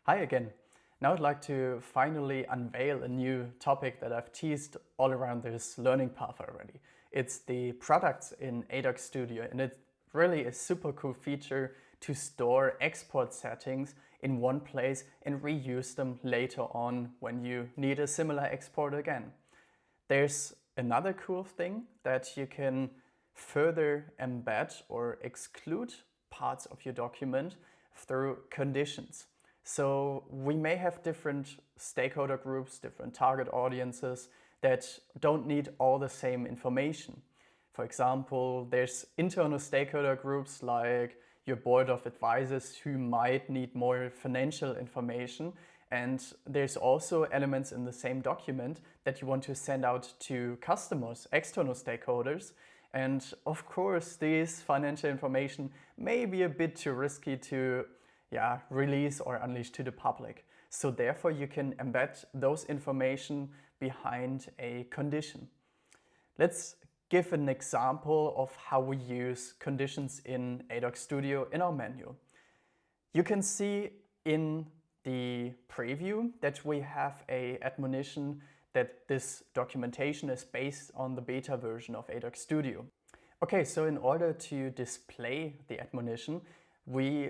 Hi again. Now I'd like to finally unveil a new topic that I've teased all around this learning path already. It's the products in AsciiDoc Studio, and it's really a super cool feature to store export settings in one place and reuse them later on when you need a similar export again. There's another cool thing that you can further embed or exclude parts of your document through conditions. So we may have different stakeholder groups, different target audiences that don't need all the same information. For example, there's internal stakeholder groups like your board of advisors who might need more financial information. And there's also elements in the same document that you want to send out to customers, external stakeholders. And of course, this financial information may be a bit too risky to release or unleash to the public. So therefore you can embed those information behind a condition. Let's give an example of how we use conditions in AsciiDoc Studio in our manual. You can see in the preview that we have an admonition that this documentation is based on the beta version of AsciiDoc Studio. Okay, so in order to display the admonition, we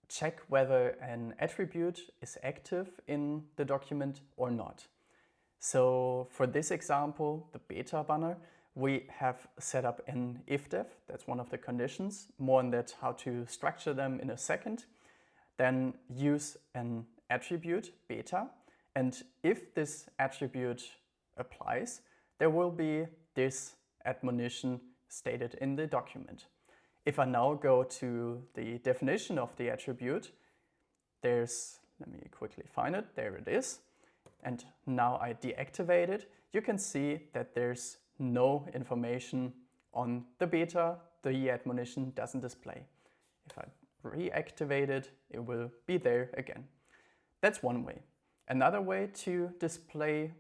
check whether an attribute is active in the document or not. So for this example, the beta banner, we have set up an ifdef, that's one of the conditions. More on that, how to structure them in a second. Then use an attribute, beta, and if this attribute applies, there will be this admonition stated in the document. If I now go to the definition of the attribute, let me quickly find it, there it is. And now I deactivate it, you can see that there's no information on the beta, the admonition doesn't display. If I reactivate it, it will be there again. That's one way. Another way to display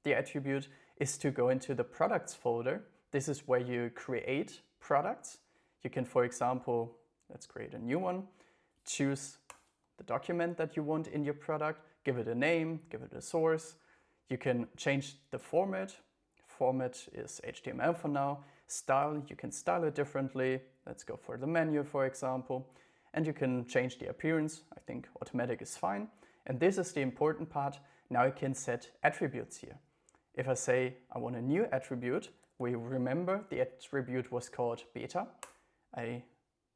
the attribute is to go into the products folder. This is where you create products. You can, for example, let's create a new one, choose the document that you want in your product, give it a name, give it a source. You can change the format. Format is HTML for now. Style, you can style it differently. Let's go for the menu, for example. And you can change the appearance. I think automatic is fine. And this is the important part. Now you can set attributes here. If I say I want a new attribute, we remember the attribute was called beta. I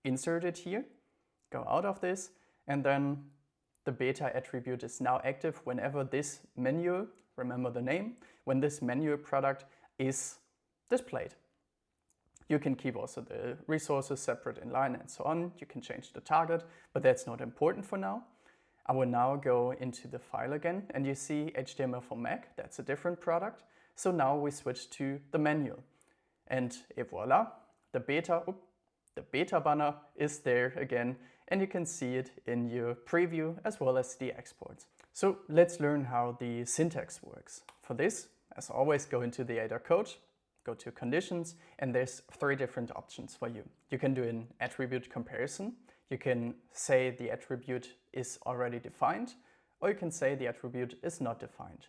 insert it here, go out of this, and then the beta attribute is now active whenever this menu, remember the name, when this menu product is displayed. You can keep also the resources separate in line and so on. You can change the target, but that's not important for now. I will now go into the file again, and you see HTML for Mac, that's a different product. So now we switch to the menu, and voila, the beta banner is there again, and you can see it in your preview as well as the exports. So let's learn how the syntax works. For this, as always, go into the AsciiDoc code, go to conditions, and there's 3 different options for you. You can do an attribute comparison. You can say the attribute is already defined, or you can say the attribute is not defined.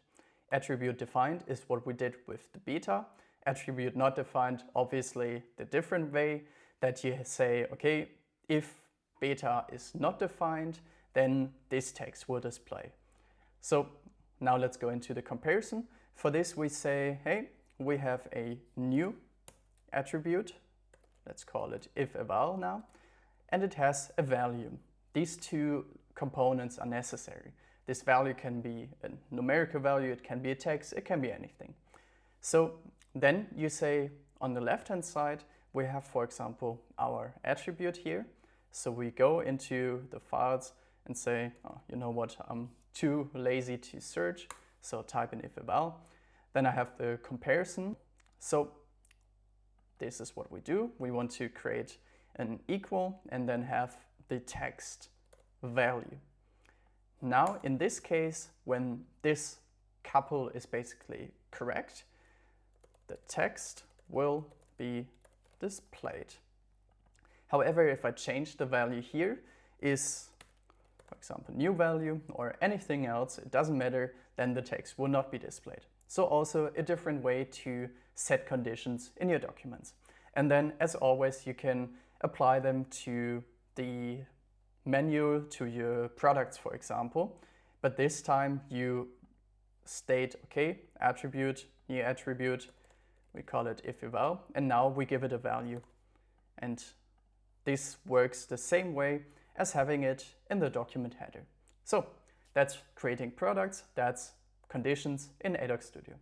Attribute defined is what we did with the beta. Attribute not defined, obviously the different way that you say, okay, if beta is not defined, then this text will display. So now let's go into the comparison. For this we say, hey, we have a new attribute. Let's call it if_eval now. And it has a value. These 2 components are necessary. This value can be a numerical value, it can be a text, it can be anything. So then you say on the left-hand side, we have, for example, our attribute here. So we go into the files and say, oh, you know what, I'm too lazy to search, so type in if_eval. Then I have the comparison. So this is what we do. We want to create an equal and then have the text value. Now in this case, when this couple is basically correct, the text will be displayed. However, if I change the value here, is for example, new value or anything else, it doesn't matter, then the text will not be displayed. So also a different way to set conditions in your documents. And then, as always, you can apply them to the menu, to your products, for example. But this time you state, okay, attribute, new attribute, we call it if eval, and now we give it a value. And this works the same way as having it in the document header. So that's creating products, that's conditions in AdOc Studio.